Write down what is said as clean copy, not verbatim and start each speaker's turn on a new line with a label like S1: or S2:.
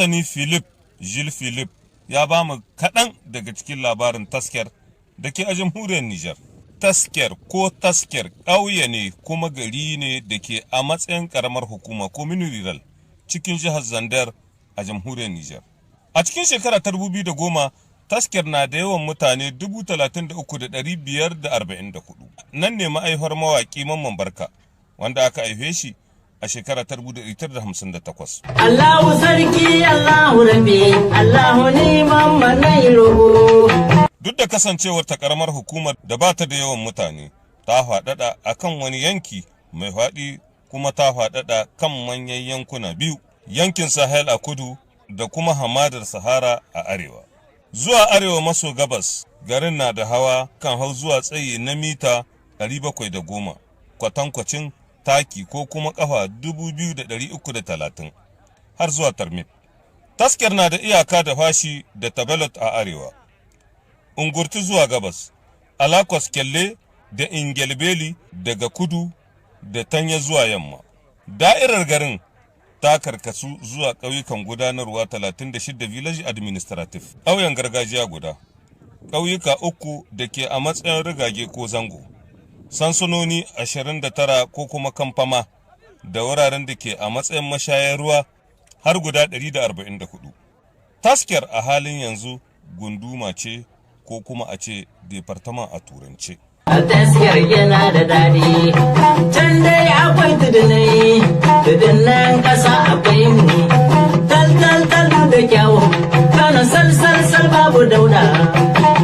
S1: Masani Gilles Philippe ya ba mu kaɗan daga cikin labarin tasker da ke a jamhuriyar Nijar. Tasker ko tasker ƙauye ne kuma gari ne da ke a matsayin ƙaramar hukuma ko rural cikin jihar Zandar a jamhuriyar Nijar. A cikin shekara ta 2010 tasker na da yawan mutane 33,544. Nan ne ma'aihwar mawaƙi Mamman Barka wanda aka haife shi a shekara ta 1958.
S2: Allahu sarki Allahu rabi Allahu ni mamman roƙo.
S1: Duk da kasancewar ta karamar hukumar da ba ta da yawan mutane, ta faɗaɗa a kan wani yanki mai faɗi kuma ta faɗaɗa kan manyan yankuna biyu, yankin Sahel a kudu da kuma hamadar Sahara a arewa. Zuwa arewa maso gabas, garin na da hawa kan hau zuwa tsayi na mita 710, kwatankwacin taki ko kuma ƙafa 2,330 har zuwa Tarmit. Tasker na da iyaka da fashi da Tabelot a arewa. Ungurtu zuwa gabas, Alakwas Kyalle da Ingelbeli daga kudu da Tanya zuwa yamma. Da'irar garin ta karkasu zuwa ƙauyukan gudanarwa 36 village administrative, ƙauyen gargajiya guda, ƙauyuka 3 da ke a matsayin rigage ko zango, sansanoni 29 ko kuma kamfama da wuraren da ke a matsayin mashayar ruwa har guda 144. Tasker a halin yanzu gunduma ce ko kuma a ce departament a turance.
S2: Taskiyar yana da daɗi, can dai akwai tudunai, tudunan ƙasa akwai mu, tal da kyawu, kana sal babu dauda.